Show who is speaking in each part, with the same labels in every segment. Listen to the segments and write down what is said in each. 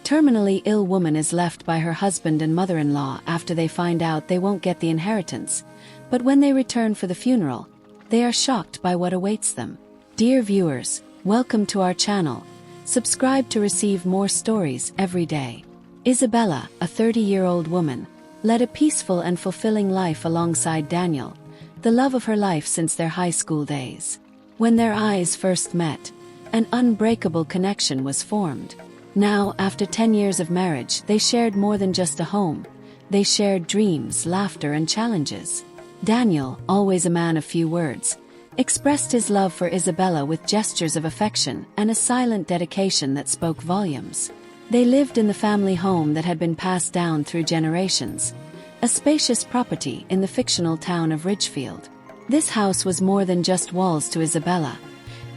Speaker 1: terminally ill woman is left by her husband and mother-in-law after they find out they won't get the inheritance, but when they return for the funeral, they are shocked by what awaits them. Dear viewers, welcome to our channel. Subscribe to receive more stories every day. Isabella, a 30-year-old woman, led a peaceful and fulfilling life alongside Daniel, the love of her life since their high school days. When their eyes first met, an unbreakable connection was formed. Now, after 10 years of marriage, they shared more than just a home. They shared dreams, laughter, and challenges. Daniel, always a man of few words, expressed his love for Isabella with gestures of affection and a silent dedication that spoke volumes. They lived in the family home that had been passed down through generations, a spacious property in the fictional town of Ridgefield. This house was more than just walls to Isabella.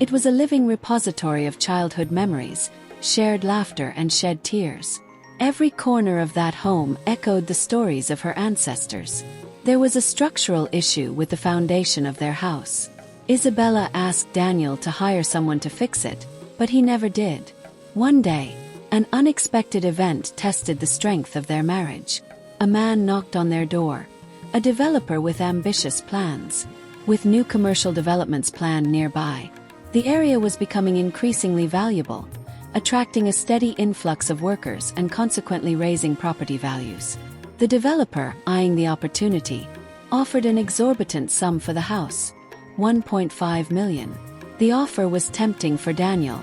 Speaker 1: It was a living repository of childhood memories, shared laughter, and shed tears. Every corner of that home echoed the stories of her ancestors. There was a structural issue with the foundation of their house. Isabella asked Daniel to hire someone to fix it, but he never did. One day, an unexpected event tested the strength of their marriage. A man knocked on their door, a developer with ambitious plans. With new commercial developments planned nearby, the area was becoming increasingly valuable, attracting a steady influx of workers and consequently raising property values. The developer, eyeing the opportunity, offered an exorbitant sum for the house, $1.5 million. The offer was tempting for Daniel,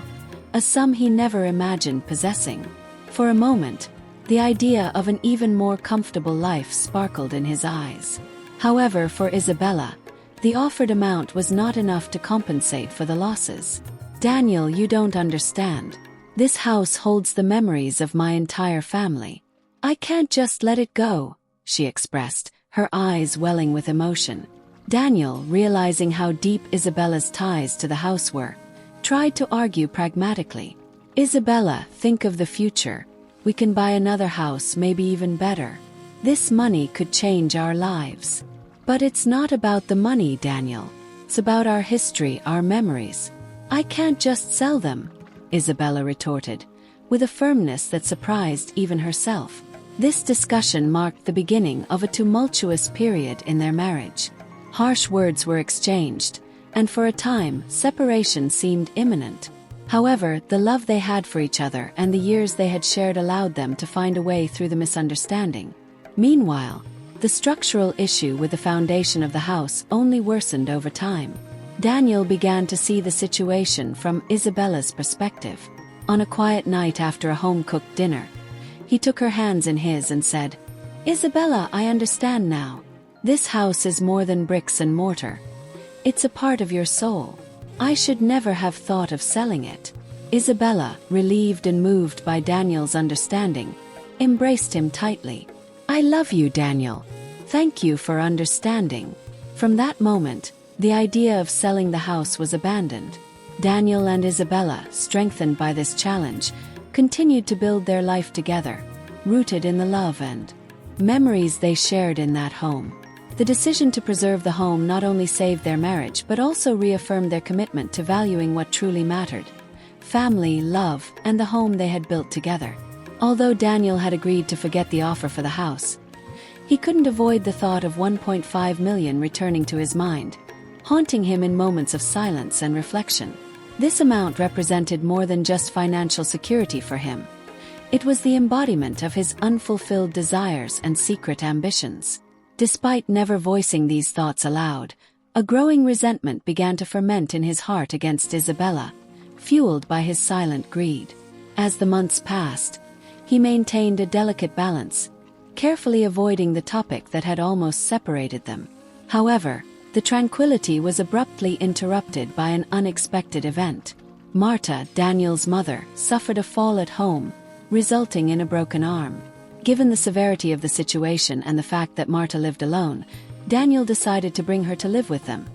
Speaker 1: a sum he never imagined possessing. For a moment, the idea of an even more comfortable life sparkled in his eyes. However, for Isabella, the offered amount was not enough to compensate for the losses. Daniel, you don't understand. This house holds the memories of my entire family. I can't just let it go, she expressed, her eyes welling with emotion. Daniel, realizing how deep Isabella's ties to the house were, tried to argue pragmatically. Isabella, think of the future. We can buy another house, maybe even better. This money could change our lives. But it's not about the money, Daniel. It's about our history, our memories. I can't just sell them, Isabella retorted, with a firmness that surprised even herself. This discussion marked the beginning of a tumultuous period in their marriage. Harsh words were exchanged, and for a time, separation seemed imminent. However, the love they had for each other and the years they had shared allowed them to find a way through the misunderstanding. Meanwhile, the structural issue with the foundation of the house only worsened over time. Daniel began to see the situation from Isabella's perspective. On a quiet night after a home-cooked dinner, he took her hands in his and said, "Isabella, I understand now. This house is more than bricks and mortar. It's a part of your soul. I should never have thought of selling it." Isabella, relieved and moved by Daniel's understanding, embraced him tightly. "I love you, Daniel. Thank you for understanding." From that moment, the idea of selling the house was abandoned. Daniel and Isabella, strengthened by this challenge, continued to build their life together, rooted in the love and memories they shared in that home. The decision to preserve the home not only saved their marriage but also reaffirmed their commitment to valuing what truly mattered: family, love, and the home they had built together. Although Daniel had agreed to forget the offer for the house, he couldn't avoid the thought of $1.5 million returning to his mind, haunting him in moments of silence and reflection. This amount represented more than just financial security for him. It was the embodiment of his unfulfilled desires and secret ambitions. Despite never voicing these thoughts aloud, a growing resentment began to ferment in his heart against Isabella, fueled by his silent greed. As the months passed, he maintained a delicate balance, carefully avoiding the topic that had almost separated them. However, the tranquility was abruptly interrupted by an unexpected event. Marta, Daniel's mother, suffered a fall at home, resulting in a broken arm. Given the severity of the situation and the fact that Marta lived alone, Daniel decided to bring her to live with them,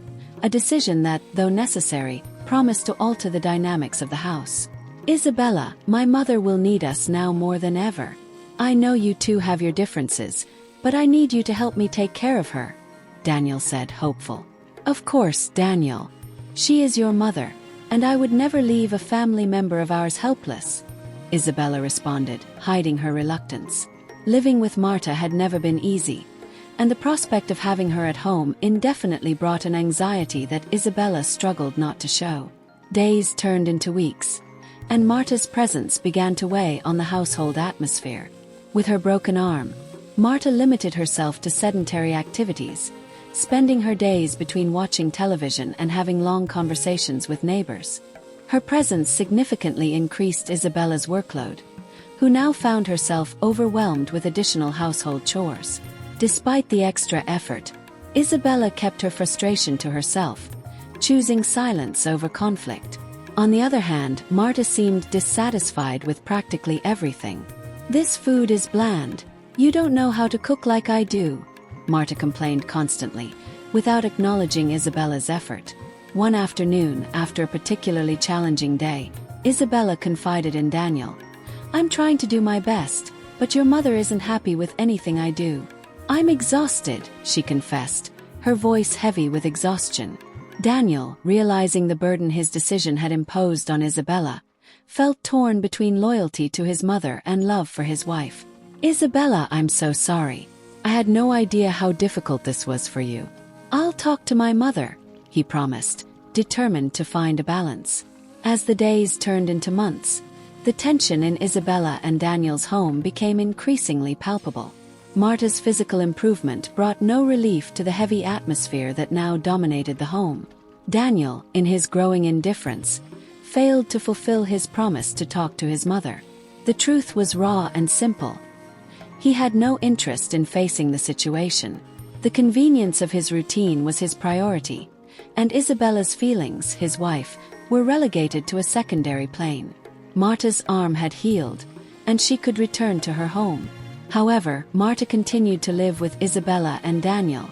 Speaker 1: a decision that, though necessary, promised to alter the dynamics of the house. "Isabella, my mother will need us now more than ever. I know you two have your differences, but I need you to help me take care of her," Daniel said, hopeful. "Of course, Daniel. She is your mother, and I would never leave a family member of ours helpless," Isabella responded, hiding her reluctance. Living with Marta had never been easy, and the prospect of having her at home indefinitely brought an anxiety that Isabella struggled not to show. Days turned into weeks, and Marta's presence began to weigh on the household atmosphere. With her broken arm, Marta limited herself to sedentary activities, spending her days between watching television and having long conversations with neighbors. Her presence significantly increased Isabella's workload, who now found herself overwhelmed with additional household chores. Despite the extra effort, Isabella kept her frustration to herself, choosing silence over conflict. On the other hand, Marta seemed dissatisfied with practically everything. "This food is bland. You don't know how to cook like I do," Marta complained constantly, without acknowledging Isabella's effort. One afternoon, after a particularly challenging day, Isabella confided in Daniel. "I'm trying to do my best, but your mother isn't happy with anything I do. I'm exhausted," she confessed, her voice heavy with exhaustion. Daniel, realizing the burden his decision had imposed on Isabella, felt torn between loyalty to his mother and love for his wife. "Isabella, I'm so sorry. I had no idea how difficult this was for you. I'll talk to my mother," he promised, determined to find a balance. As the days turned into months, the tension in Isabella and Daniel's home became increasingly palpable. Marta's physical improvement brought no relief to the heavy atmosphere that now dominated the home. Daniel, in his growing indifference, failed to fulfill his promise to talk to his mother. The truth was raw and simple. He had no interest in facing the situation. The convenience of his routine was his priority, and Isabella's feelings, his wife, were relegated to a secondary plane. Marta's arm had healed, and she could return to her home. However, Marta continued to live with Isabella and Daniel,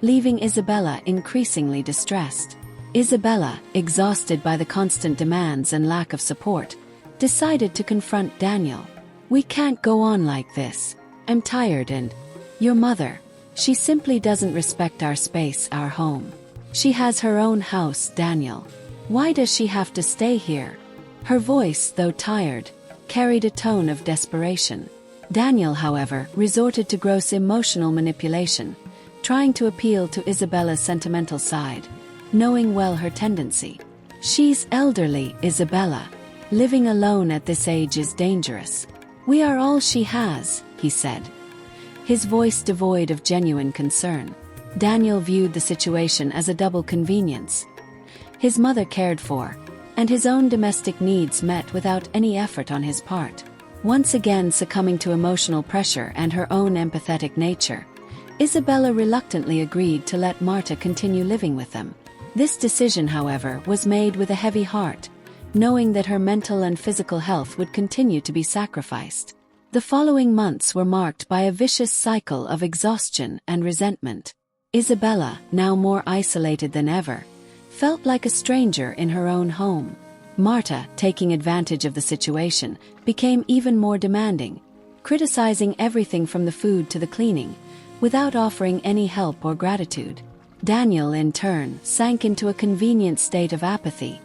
Speaker 1: leaving Isabella increasingly distressed. Isabella, exhausted by the constant demands and lack of support, decided to confront Daniel. "We can't go on like this. I'm tired and your mother, she simply doesn't respect our space, our home. She has her own house, Daniel. Why does she have to stay here?" Her voice, though tired, carried a tone of desperation. Daniel, however, resorted to gross emotional manipulation, trying to appeal to Isabella's sentimental side, knowing well her tendency. "She's elderly, Isabella. Living alone at this age is dangerous. We are all she has," he said, his voice devoid of genuine concern. Daniel viewed the situation as a double convenience. His mother cared for, and his own domestic needs met without any effort on his part. Once again succumbing to emotional pressure and her own empathetic nature, Isabella reluctantly agreed to let Marta continue living with them. This decision, however, was made with a heavy heart, knowing that her mental and physical health would continue to be sacrificed. The following months were marked by a vicious cycle of exhaustion and resentment. Isabella, now more isolated than ever, felt like a stranger in her own home. Marta, taking advantage of the situation, became even more demanding, criticizing everything from the food to the cleaning, without offering any help or gratitude. Daniel, in turn, sank into a convenient state of apathy,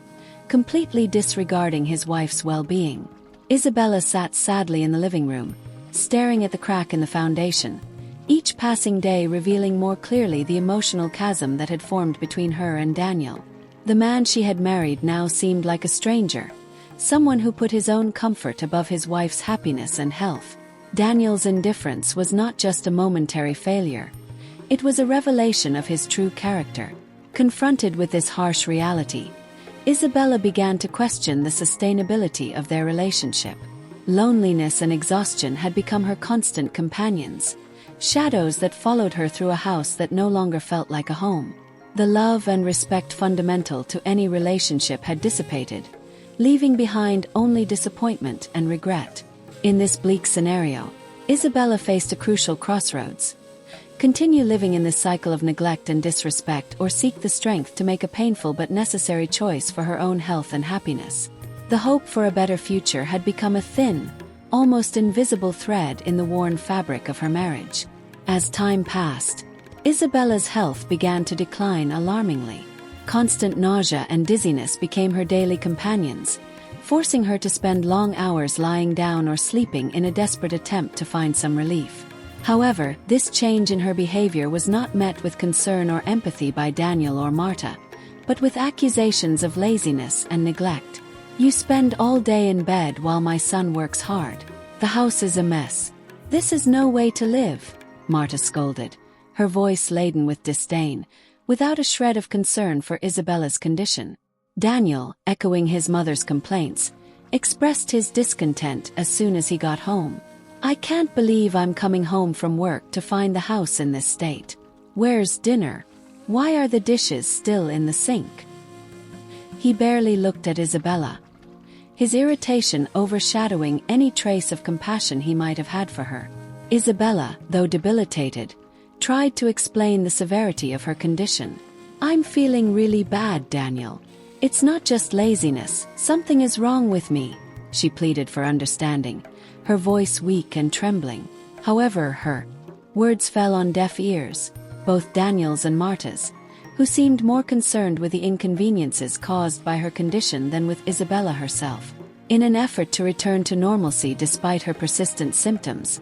Speaker 1: completely disregarding his wife's well-being. Isabella sat sadly in the living room, staring at the crack in the foundation, each passing day revealing more clearly the emotional chasm that had formed between her and Daniel. The man she had married now seemed like a stranger, someone who put his own comfort above his wife's happiness and health. Daniel's indifference was not just a momentary failure. It was a revelation of his true character. Confronted with this harsh reality, Isabella began to question the sustainability of their relationship. Loneliness and exhaustion had become her constant companions, shadows that followed her through a house that no longer felt like a home. The love and respect fundamental to any relationship had dissipated, leaving behind only disappointment and regret. In this bleak scenario, Isabella faced a crucial crossroads. Continue living in this cycle of neglect and disrespect, or seek the strength to make a painful but necessary choice for her own health and happiness. The hope for a better future had become a thin, almost invisible thread in the worn fabric of her marriage. As time passed, Isabella's health began to decline alarmingly. Constant nausea and dizziness became her daily companions, forcing her to spend long hours lying down or sleeping in a desperate attempt to find some relief. However, this change in her behavior was not met with concern or empathy by Daniel or Marta, but with accusations of laziness and neglect. "You spend all day in bed while my son works hard. The house is a mess. This is no way to live," Marta scolded, her voice laden with disdain, without a shred of concern for Isabella's condition. Daniel, echoing his mother's complaints, expressed his discontent as soon as he got home. "I can't believe I'm coming home from work to find the house in this state. Where's dinner? Why are the dishes still in the sink?" He barely looked at Isabella, his irritation overshadowing any trace of compassion he might have had for her. Isabella, though debilitated, tried to explain the severity of her condition. "I'm feeling really bad, Daniel. It's not just laziness, something is wrong with me," she pleaded for understanding, her voice weak and trembling. However, her words fell on deaf ears, both Daniel's and Marta's, who seemed more concerned with the inconveniences caused by her condition than with Isabella herself. In an effort to return to normalcy despite her persistent symptoms,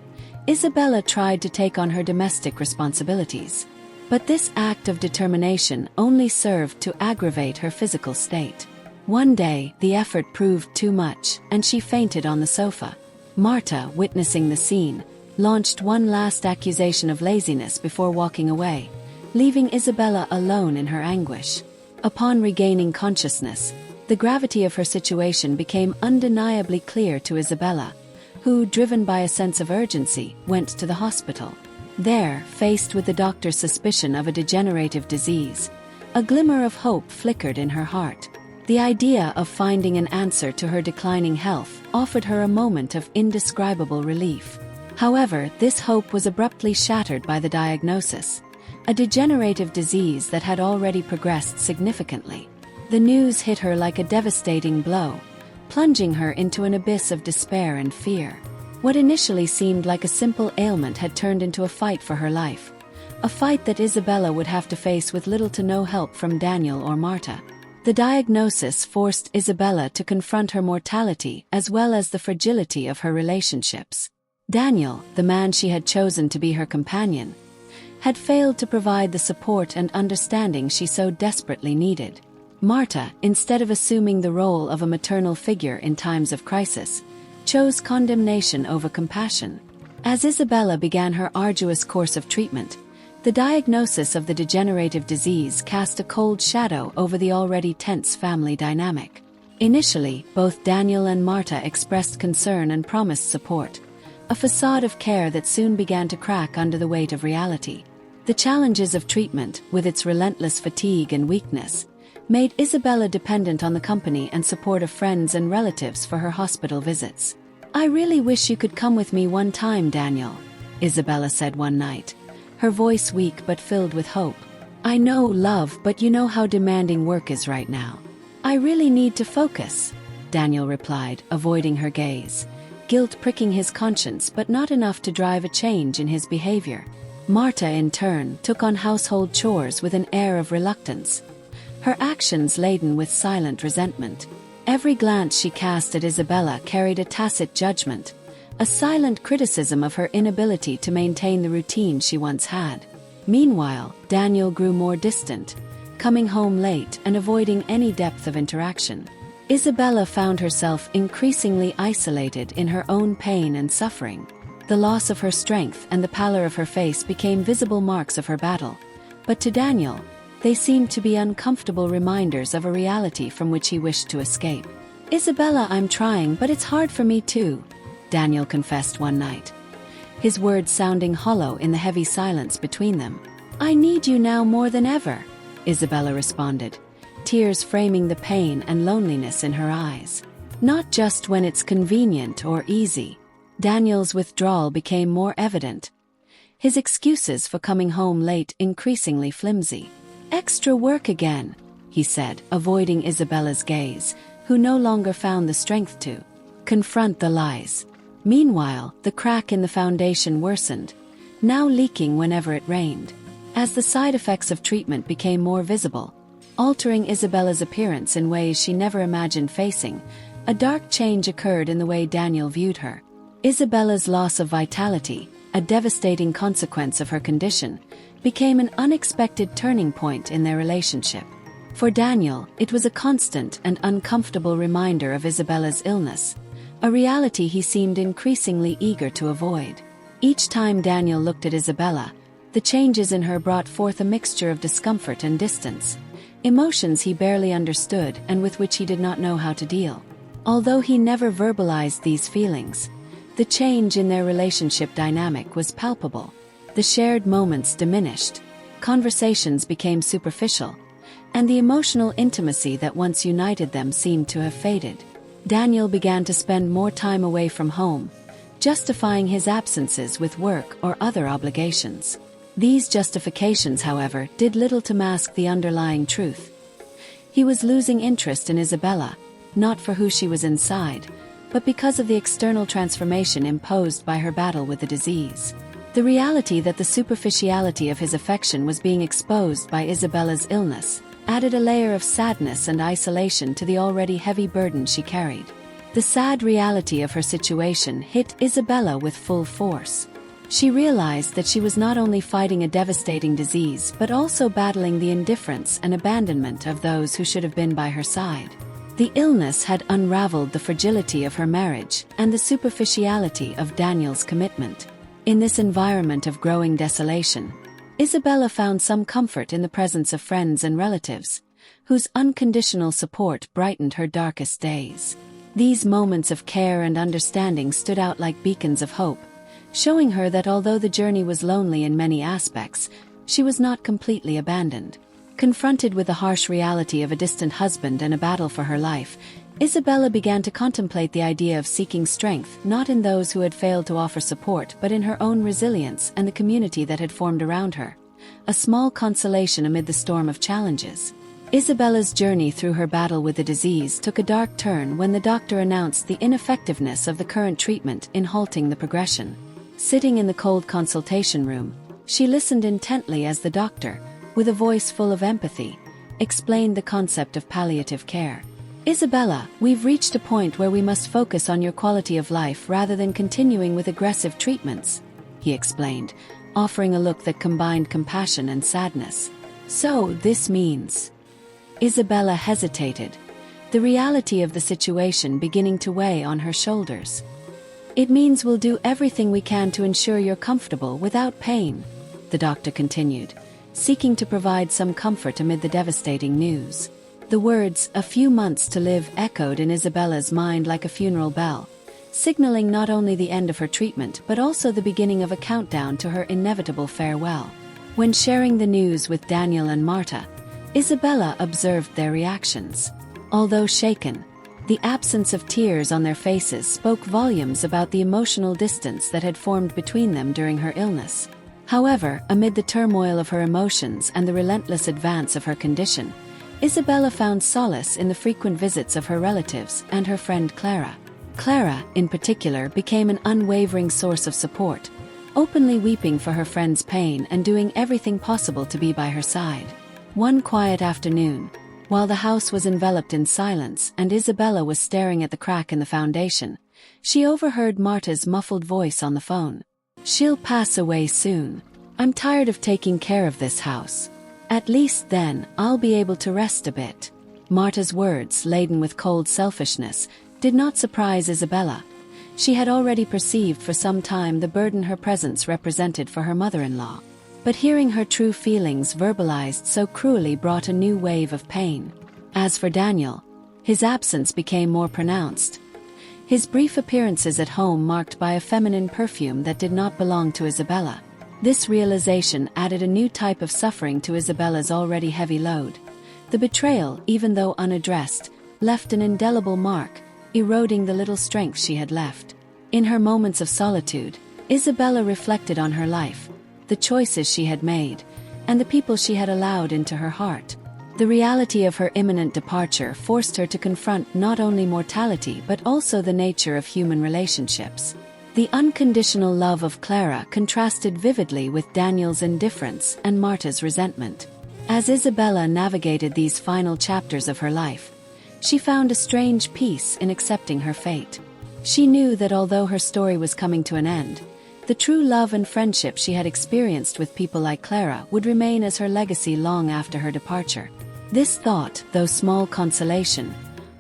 Speaker 1: Isabella tried to take on her domestic responsibilities. But this act of determination only served to aggravate her physical state. One day, the effort proved too much, and she fainted on the sofa. Marta, witnessing the scene, launched one last accusation of laziness before walking away, leaving Isabella alone in her anguish. Upon regaining consciousness, the gravity of her situation became undeniably clear to Isabella, who, driven by a sense of urgency, went to the hospital. There, faced with the doctor's suspicion of a degenerative disease, a glimmer of hope flickered in her heart. The idea of finding an answer to her declining health offered her a moment of indescribable relief. However, this hope was abruptly shattered by the diagnosis, a degenerative disease that had already progressed significantly. The news hit her like a devastating blow, plunging her into an abyss of despair and fear. What initially seemed like a simple ailment had turned into a fight for her life, a fight that Isabella would have to face with little to no help from Daniel or Marta. The diagnosis forced Isabella to confront her mortality as well as the fragility of her relationships. Daniel, the man she had chosen to be her companion, had failed to provide the support and understanding she so desperately needed. Marta, instead of assuming the role of a maternal figure in times of crisis, chose condemnation over compassion. As Isabella began her arduous course of treatment, the diagnosis of the degenerative disease cast a cold shadow over the already tense family dynamic. Initially, both Daniel and Marta expressed concern and promised support, a facade of care that soon began to crack under the weight of reality. The challenges of treatment, with its relentless fatigue and weakness, made Isabella dependent on the company and support of friends and relatives for her hospital visits. "I really wish you could come with me one time, Daniel," Isabella said one night, her voice weak but filled with hope. "I know, love, but you know how demanding work is right now. I really need to focus," Daniel replied, avoiding her gaze, guilt pricking his conscience but not enough to drive a change in his behavior. Marta, in turn, took on household chores with an air of reluctance, her actions laden with silent resentment. Every glance she cast at Isabella carried a tacit judgment, a silent criticism of her inability to maintain the routine she once had. Meanwhile, Daniel grew more distant, coming home late and avoiding any depth of interaction. Isabella found herself increasingly isolated in her own pain and suffering. The loss of her strength and the pallor of her face became visible marks of her battle, but to Daniel, they seemed to be uncomfortable reminders of a reality from which he wished to escape. "Isabella, I'm trying, but it's hard for me too," Daniel confessed one night, his words sounding hollow in the heavy silence between them. "I need you now more than ever," Isabella responded, tears framing the pain and loneliness in her eyes. "Not just when it's convenient or easy." Daniel's withdrawal became more evident, his excuses for coming home late increasingly flimsy. "Extra work again," he said, avoiding Isabella's gaze, who no longer found the strength to confront the lies. Meanwhile, the crack in the foundation worsened, now leaking whenever it rained. As the side effects of treatment became more visible, altering Isabella's appearance in ways she never imagined facing, a dark change occurred in the way Daniel viewed her. Isabella's loss of vitality, a devastating consequence of her condition, became an unexpected turning point in their relationship. For Daniel, it was a constant and uncomfortable reminder of Isabella's illness, a reality he seemed increasingly eager to avoid. Each time Daniel looked at Isabella, the changes in her brought forth a mixture of discomfort and distance, emotions he barely understood and with which he did not know how to deal. Although he never verbalized these feelings, the change in their relationship dynamic was palpable. The shared moments diminished, conversations became superficial, and the emotional intimacy that once united them seemed to have faded. Daniel began to spend more time away from home, justifying his absences with work or other obligations. These justifications, however, did little to mask the underlying truth. He was losing interest in Isabella, not for who she was inside, but because of the external transformation imposed by her battle with the disease. The reality that the superficiality of his affection was being exposed by Isabella's illness added a layer of sadness and isolation to the already heavy burden she carried. The sad reality of her situation hit Isabella with full force. She realized that she was not only fighting a devastating disease but also battling the indifference and abandonment of those who should have been by her side. The illness had unraveled the fragility of her marriage and the superficiality of Daniel's commitment. In this environment of growing desolation, Isabella found some comfort in the presence of friends and relatives, whose unconditional support brightened her darkest days. These moments of care and understanding stood out like beacons of hope, showing her that although the journey was lonely in many aspects, she was not completely abandoned. Confronted with the harsh reality of a distant husband and a battle for her life, Isabella began to contemplate the idea of seeking strength not in those who had failed to offer support but in her own resilience and the community that had formed around her, a small consolation amid the storm of challenges. Isabella's journey through her battle with the disease took a dark turn when the doctor announced the ineffectiveness of the current treatment in halting the progression. Sitting in the cold consultation room, she listened intently as the doctor, with a voice full of empathy, explained the concept of palliative care. "Isabella, we've reached a point where we must focus on your quality of life rather than continuing with aggressive treatments," he explained, offering a look that combined compassion and sadness. "So, this means..." Isabella hesitated, the reality of the situation beginning to weigh on her shoulders. "It means we'll do everything we can to ensure you're comfortable without pain," the doctor continued, seeking to provide some comfort amid the devastating news. The words, "a few months to live," echoed in Isabella's mind like a funeral bell, signaling not only the end of her treatment but also the beginning of a countdown to her inevitable farewell. When sharing the news with Daniel and Marta, Isabella observed their reactions. Although shaken, the absence of tears on their faces spoke volumes about the emotional distance that had formed between them during her illness. However, amid the turmoil of her emotions and the relentless advance of her condition, Isabella found solace in the frequent visits of her relatives and her friend Clara. Clara, in particular, became an unwavering source of support, openly weeping for her friend's pain and doing everything possible to be by her side. One quiet afternoon, while the house was enveloped in silence and Isabella was staring at the crack in the foundation, she overheard Marta's muffled voice on the phone. "She'll pass away soon. I'm tired of taking care of this house. At least then, I'll be able to rest a bit." Marta's words, laden with cold selfishness, did not surprise Isabella. She had already perceived for some time the burden her presence represented for her mother-in-law. But hearing her true feelings verbalized so cruelly brought a new wave of pain. As for Daniel, his absence became more pronounced. His brief appearances at home marked by a feminine perfume that did not belong to Isabella. This realization added a new type of suffering to Isabella's already heavy load. The betrayal, even though unaddressed, left an indelible mark, eroding the little strength she had left. In her moments of solitude, Isabella reflected on her life, the choices she had made, and the people she had allowed into her heart. The reality of her imminent departure forced her to confront not only mortality but also the nature of human relationships. The unconditional love of Clara contrasted vividly with Daniel's indifference and Marta's resentment. As Isabella navigated these final chapters of her life, She found a strange peace in accepting her fate. She knew that although her story was coming to an end, the true love and friendship she had experienced with people like Clara would remain as her legacy long after her departure. This thought, though small consolation,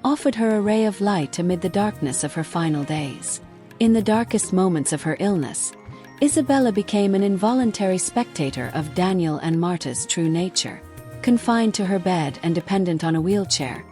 Speaker 1: offered her a ray of light amid the darkness of her final days. In the darkest moments of her illness, Isabella became an involuntary spectator of Daniel and Marta's true nature. Confined to her bed and dependent on a wheelchair,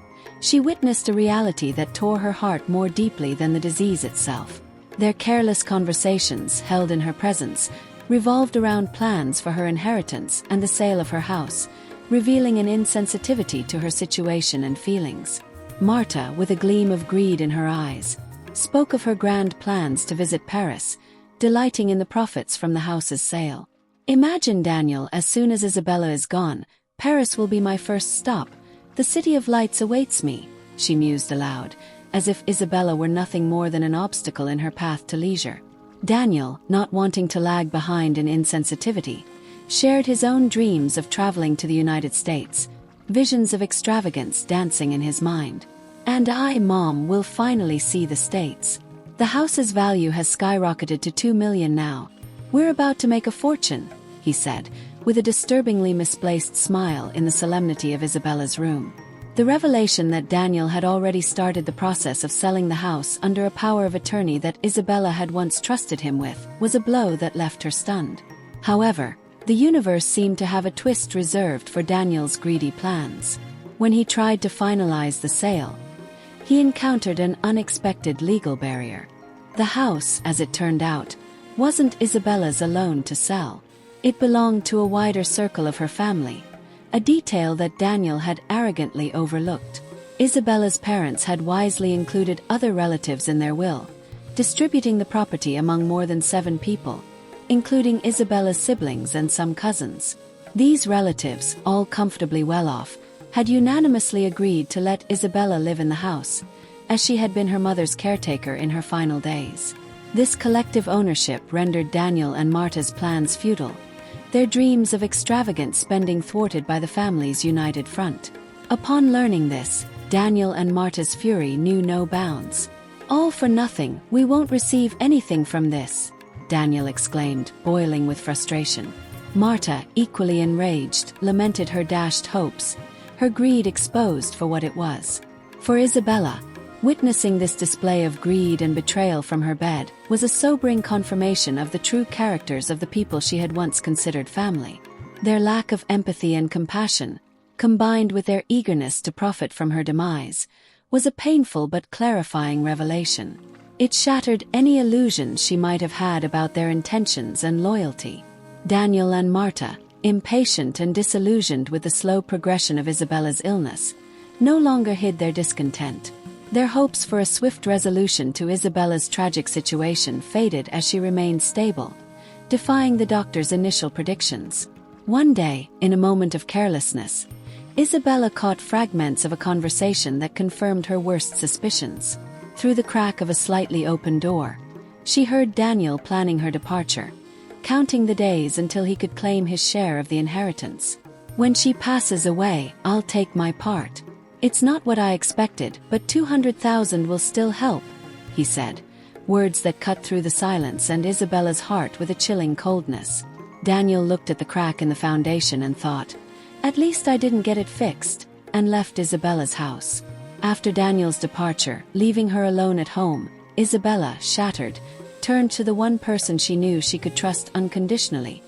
Speaker 1: she witnessed a reality that tore her heart more deeply than the disease itself. Their careless conversations, held in her presence, revolved around plans for her inheritance and the sale of her house, revealing an insensitivity to her situation and feelings. Marta, with a gleam of greed in her eyes, spoke of her grand plans to visit Paris, delighting in the profits from the house's sale. "Imagine, Daniel, as soon as Isabella is gone, Paris will be my first stop. The city of lights awaits me," she mused aloud, as if Isabella were nothing more than an obstacle in her path to leisure. Daniel, not wanting to lag behind in insensitivity, shared his own dreams of traveling to the United States, visions of extravagance dancing in his mind. "And I, Mom, will finally see the States. The house's value has skyrocketed to $2 million now. We're about to make a fortune," he said, with a disturbingly misplaced smile in the solemnity of Isabella's room. The revelation that Daniel had already started the process of selling the house under a power of attorney that Isabella had once trusted him with was a blow that left her stunned. However, the universe seemed to have a twist reserved for Daniel's greedy plans. When he tried to finalize the sale, he encountered an unexpected legal barrier. The house, as it turned out, wasn't Isabella's alone to sell. It belonged to a wider circle of her family, a detail that Daniel had arrogantly overlooked. Isabella's parents had wisely included other relatives in their will, distributing the property among more than 7 people, including Isabella's siblings and some cousins. These relatives, all comfortably well off, had unanimously agreed to let Isabella live in the house, as she had been her mother's caretaker in her final days. This collective ownership rendered Daniel and Marta's plans futile, their dreams of extravagant spending thwarted by the family's united front. Upon learning this, Daniel and Marta's fury knew no bounds. "All for nothing, we won't receive anything from this," Daniel exclaimed, boiling with frustration. Marta, equally enraged, lamented her dashed hopes, her greed exposed for what it was. For Isabella, witnessing this display of greed and betrayal from her bed was a sobering confirmation of the true characters of the people she had once considered family. Their lack of empathy and compassion, combined with their eagerness to profit from her demise, was a painful but clarifying revelation. It shattered any illusions she might have had about their intentions and loyalty. Daniel and Marta, impatient and disillusioned with the slow progression of Isabella's illness, no longer hid their discontent. Their hopes for a swift resolution to Isabella's tragic situation faded as she remained stable, defying the doctor's initial predictions. One day, in a moment of carelessness, Isabella caught fragments of a conversation that confirmed her worst suspicions. Through the crack of a slightly open door, she heard Daniel planning her departure, counting the days until he could claim his share of the inheritance. "When she passes away, I'll take my part. It's not what I expected, but 200,000 will still help," he said, words that cut through the silence and Isabella's heart with a chilling coldness. Daniel looked at the crack in the foundation and thought, "At least I didn't get it fixed," and left Isabella's house. After Daniel's departure, leaving her alone at home, Isabella, shattered, turned to the one person she knew she could trust unconditionally,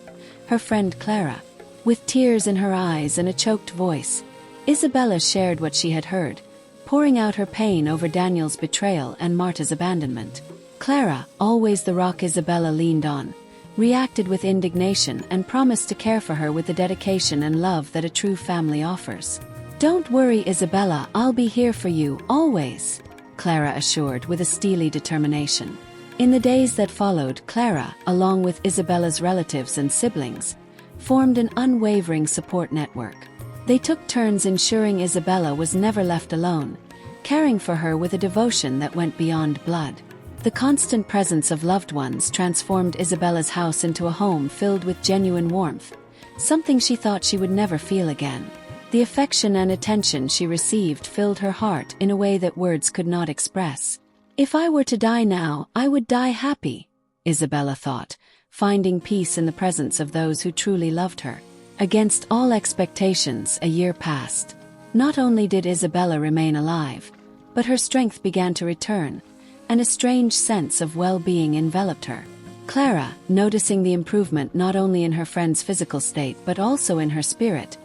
Speaker 1: her friend Clara. With tears in her eyes and a choked voice, Isabella shared what she had heard, pouring out her pain over Daniel's betrayal and Marta's abandonment. Clara, always the rock Isabella leaned on, reacted with indignation and promised to care for her with the dedication and love that a true family offers. "Don't worry, Isabella, I'll be here for you, always," Clara assured with a steely determination. In the days that followed, Clara, along with Isabella's relatives and siblings, formed an unwavering support network. They took turns ensuring Isabella was never left alone, caring for her with a devotion that went beyond blood. The constant presence of loved ones transformed Isabella's house into a home filled with genuine warmth, something she thought she would never feel again. The affection and attention she received filled her heart in a way that words could not express. "If I were to die now, I would die happy," Isabella thought, finding peace in the presence of those who truly loved her. Against all expectations, a year passed. Not only did Isabella remain alive, but her strength began to return, and a strange sense of well-being enveloped her. Clara, noticing the improvement not only in her friend's physical state but also in her spirit,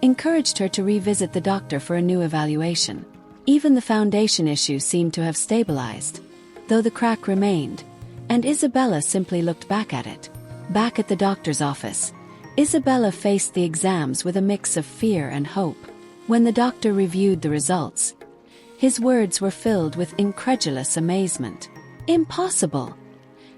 Speaker 1: encouraged her to revisit the doctor for a new evaluation. Even the foundation issue seemed to have stabilized, though the crack remained, and Isabella simply looked back at it. Back at the doctor's office, Isabella faced the exams with a mix of fear and hope. When the doctor reviewed the results, his words were filled with incredulous amazement. "Impossible,"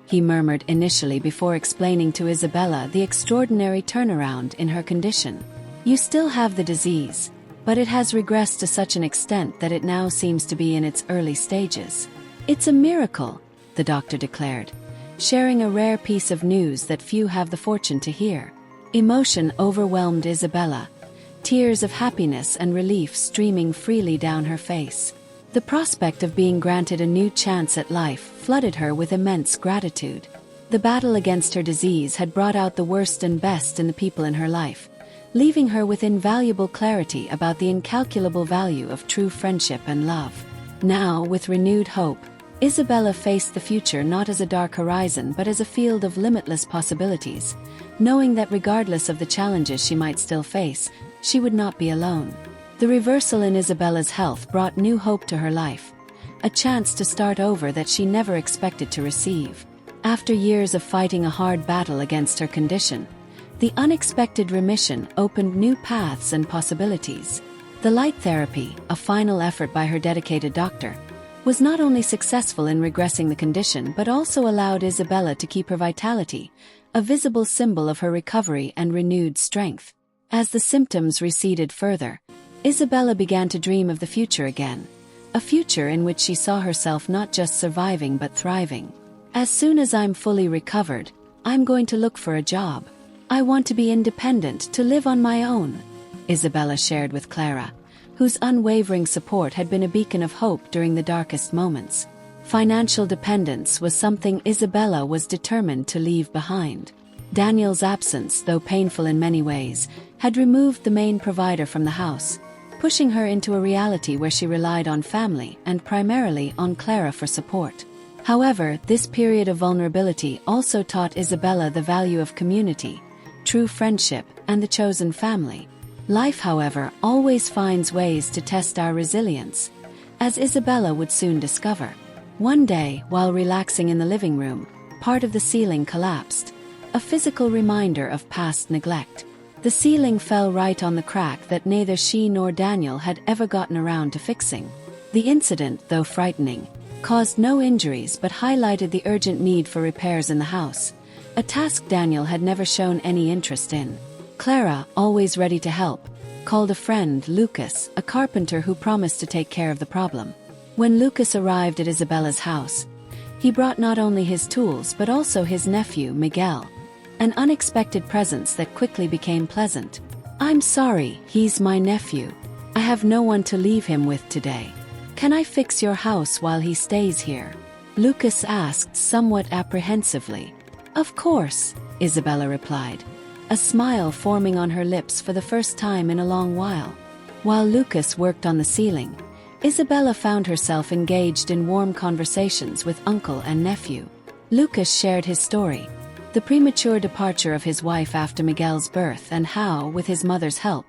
Speaker 1: he murmured initially before explaining to Isabella the extraordinary turnaround in her condition. "You still have the disease, but it has regressed to such an extent that it now seems to be in its early stages." "It's a miracle," the doctor declared, sharing a rare piece of news that few have the fortune to hear. Emotion overwhelmed Isabella, tears of happiness and relief streaming freely down her face. The prospect of being granted a new chance at life flooded her with immense gratitude. The battle against her disease had brought out the worst and best in the people in her life, leaving her with invaluable clarity about the incalculable value of true friendship and love. Now, with renewed hope, Isabella faced the future not as a dark horizon but as a field of limitless possibilities, knowing that regardless of the challenges she might still face, she would not be alone. The reversal in Isabella's health brought new hope to her life, a chance to start over that she never expected to receive. After years of fighting a hard battle against her condition, the unexpected remission opened new paths and possibilities. The light therapy, a final effort by her dedicated doctor, was not only successful in regressing the condition but also allowed Isabella to keep her vitality, a visible symbol of her recovery and renewed strength. As the symptoms receded further, Isabella began to dream of the future again, a future in which she saw herself not just surviving but thriving. "As soon as I'm fully recovered, I'm going to look for a job. I want to be independent, to live on my own," Isabella shared with Clara, whose unwavering support had been a beacon of hope during the darkest moments. Financial dependence was something Isabella was determined to leave behind. Daniel's absence, though painful in many ways, had removed the main provider from the house, pushing her into a reality where she relied on family and primarily on Clara for support. However, this period of vulnerability also taught Isabella the value of community, true friendship, and the chosen family. Life, however, always finds ways to test our resilience, as Isabella would soon discover. One day, while relaxing in the living room, part of the ceiling collapsed, a physical reminder of past neglect. The ceiling fell right on the crack that neither she nor Daniel had ever gotten around to fixing. The incident, though frightening, caused no injuries but highlighted the urgent need for repairs in the house, a task Daniel had never shown any interest in. Clara, always ready to help, called a friend, Lucas, a carpenter who promised to take care of the problem. When Lucas arrived at Isabella's house, he brought not only his tools but also his nephew, Miguel, an unexpected presence that quickly became pleasant. "I'm sorry, he's my nephew. I have no one to leave him with today. Can I fix your house while he stays here?" Lucas asked somewhat apprehensively. "Of course," Isabella replied, a smile forming on her lips for the first time in a long while. While Lucas worked on the ceiling, Isabella found herself engaged in warm conversations with uncle and nephew. Lucas shared his story, the premature departure of his wife after Miguel's birth and how, with his mother's help,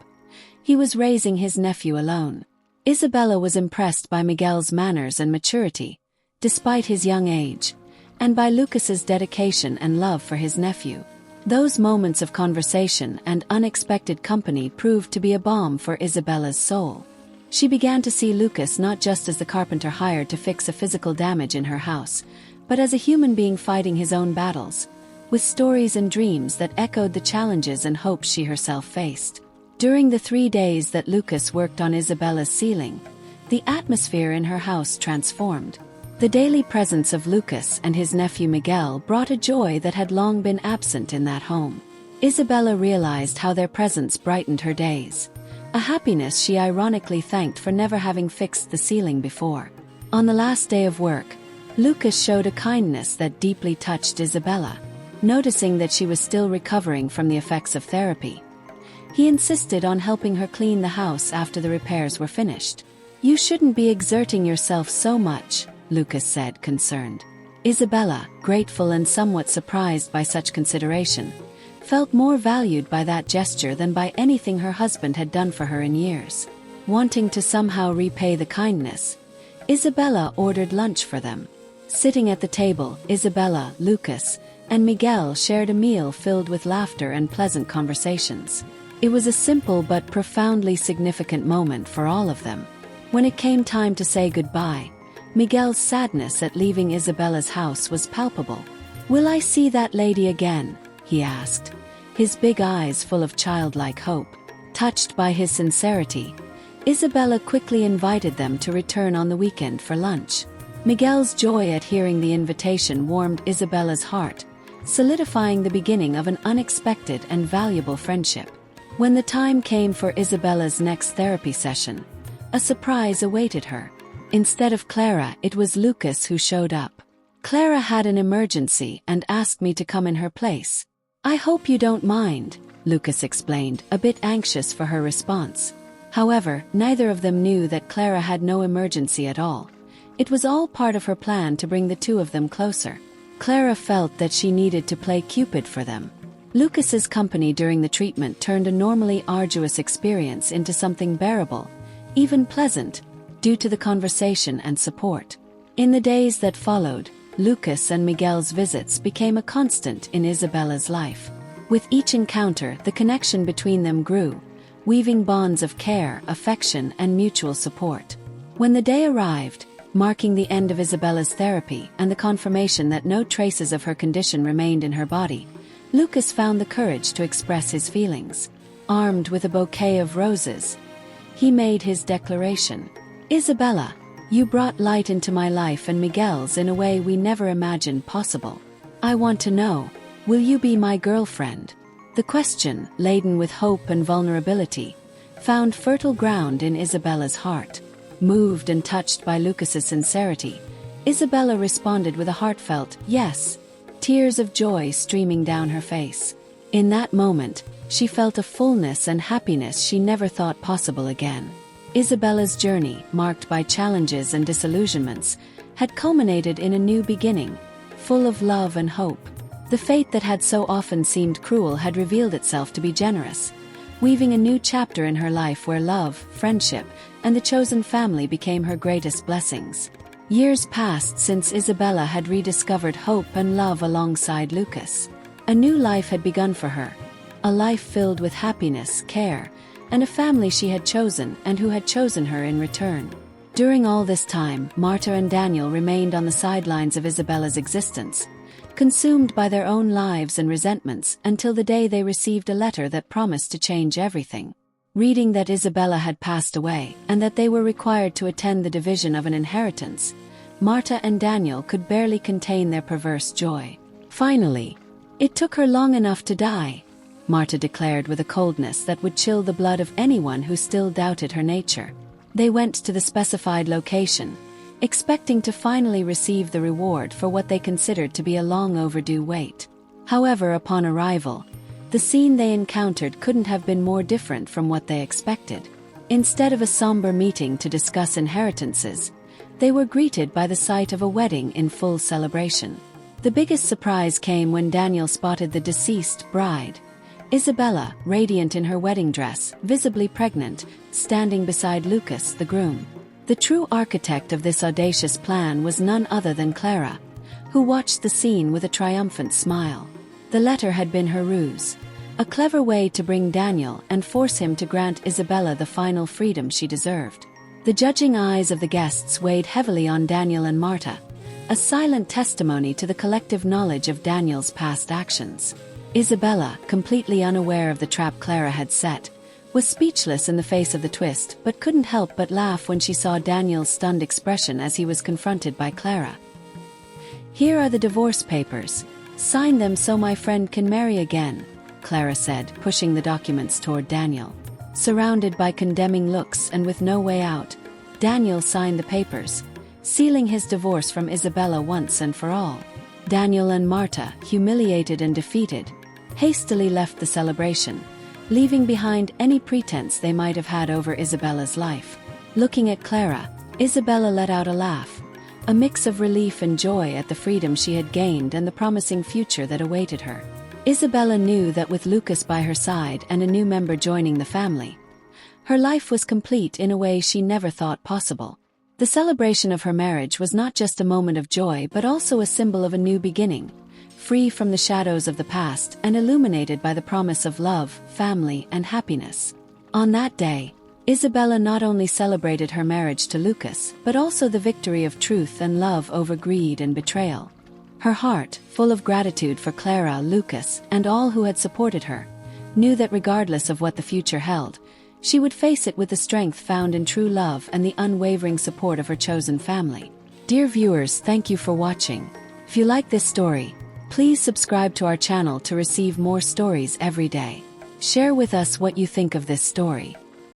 Speaker 1: he was raising his nephew alone. Isabella was impressed by Miguel's manners and maturity, despite his young age, and by Lucas's dedication and love for his nephew. Those moments of conversation and unexpected company proved to be a balm for Isabella's soul. She began to see Lucas not just as the carpenter hired to fix a physical damage in her house, but as a human being fighting his own battles, with stories and dreams that echoed the challenges and hopes she herself faced. During the 3 days that Lucas worked on Isabella's ceiling, the atmosphere in her house transformed. The daily presence of Lucas and his nephew Miguel brought a joy that had long been absent in that home. Isabella realized how their presence brightened her days, a happiness she ironically thanked for never having fixed the ceiling before. On the last day of work, Lucas showed a kindness that deeply touched Isabella, noticing that she was still recovering from the effects of therapy. He insisted on helping her clean the house after the repairs were finished. "You shouldn't be exerting yourself so much," Lucas said, concerned. Isabella, grateful and somewhat surprised by such consideration, felt more valued by that gesture than by anything her husband had done for her in years. Wanting to somehow repay the kindness, Isabella ordered lunch for them. Sitting at the table, Isabella, Lucas, and Miguel shared a meal filled with laughter and pleasant conversations. It was a simple but profoundly significant moment for all of them. When it came time to say goodbye, Miguel's sadness at leaving Isabella's house was palpable. "Will I see that lady again?" he asked, his big eyes full of childlike hope. Touched by his sincerity, Isabella quickly invited them to return on the weekend for lunch. Miguel's joy at hearing the invitation warmed Isabella's heart, solidifying the beginning of an unexpected and valuable friendship. When the time came for Isabella's next therapy session, a surprise awaited her. Instead of Clara, it was Lucas who showed up. "Clara had an emergency and asked me to come in her place. I hope you don't mind," Lucas explained, a bit anxious for her response. However, neither of them knew that Clara had no emergency at all. It was all part of her plan to bring the two of them closer. Clara felt that she needed to play Cupid for them. Lucas's company during the treatment turned a normally arduous experience into something bearable, even pleasant, due to the conversation and support. In the days that followed, Lucas and Miguel's visits became a constant in Isabella's life. With each encounter, the connection between them grew, weaving bonds of care, affection, and mutual support. When the day arrived, marking the end of Isabella's therapy and the confirmation that no traces of her condition remained in her body, Lucas found the courage to express his feelings. Armed with a bouquet of roses, he made his declaration. "Isabella, you brought light into my life and Miguel's in a way we never imagined possible. I want to know, will you be my girlfriend?" The question, laden with hope and vulnerability, found fertile ground in Isabella's heart. Moved and touched by Lucas's sincerity, Isabella responded with a heartfelt "yes," tears of joy streaming down her face. In that moment, she felt a fullness and happiness she never thought possible again. Isabella's journey, marked by challenges and disillusionments, had culminated in a new beginning, full of love and hope. The fate that had so often seemed cruel had revealed itself to be generous, weaving a new chapter in her life where love, friendship, and the chosen family became her greatest blessings. Years passed since Isabella had rediscovered hope and love alongside Lucas. A new life had begun for her, a life filled with happiness, care, and a family she had chosen and who had chosen her in return. During all this time, Marta and Daniel remained on the sidelines of Isabella's existence, consumed by their own lives and resentments until the day they received a letter that promised to change everything. Reading that Isabella had passed away and that they were required to attend the division of an inheritance, Marta and Daniel could barely contain their perverse joy. "Finally, it took her long enough to die," Marta declared with a coldness that would chill the blood of anyone who still doubted her nature. They went to the specified location, expecting to finally receive the reward for what they considered to be a long overdue wait. However, upon arrival, the scene they encountered couldn't have been more different from what they expected. Instead of a somber meeting to discuss inheritances, they were greeted by the sight of a wedding in full celebration. The biggest surprise came when Daniel spotted the deceased bride, Isabella, radiant in her wedding dress, visibly pregnant, standing beside Lucas, the groom. The true architect of this audacious plan was none other than Clara, who watched the scene with a triumphant smile. The letter had been her ruse, a clever way to bring Daniel and force him to grant Isabella the final freedom she deserved. The judging eyes of the guests weighed heavily on Daniel and Marta, a silent testimony to the collective knowledge of Daniel's past actions. Isabella, completely unaware of the trap Clara had set, was speechless in the face of the twist but couldn't help but laugh when she saw Daniel's stunned expression as he was confronted by Clara. "Here are the divorce papers. Sign them so my friend can marry again," Clara said, pushing the documents toward Daniel. Surrounded by condemning looks and with no way out, Daniel signed the papers, sealing his divorce from Isabella once and for all. Daniel and Marta, humiliated and defeated, hastily left the celebration, leaving behind any pretense they might have had over Isabella's life. Looking at Clara, Isabella let out a laugh, a mix of relief and joy at the freedom she had gained and the promising future that awaited her. Isabella knew that with Lucas by her side and a new member joining the family, her life was complete in a way she never thought possible. The celebration of her marriage was not just a moment of joy but also a symbol of a new beginning, free from the shadows of the past and illuminated by the promise of love, family, and happiness. On that day, Isabella not only celebrated her marriage to Lucas but also the victory of truth and love over greed and betrayal. Her heart, full of gratitude for Clara, Lucas, and all who had supported her, knew that regardless of what the future held, she would face it with the strength found in true love and the unwavering support of her chosen family. Dear viewers, thank you for watching. If you like this story, please subscribe to our channel to receive more stories every day. Share with us what you think of this story.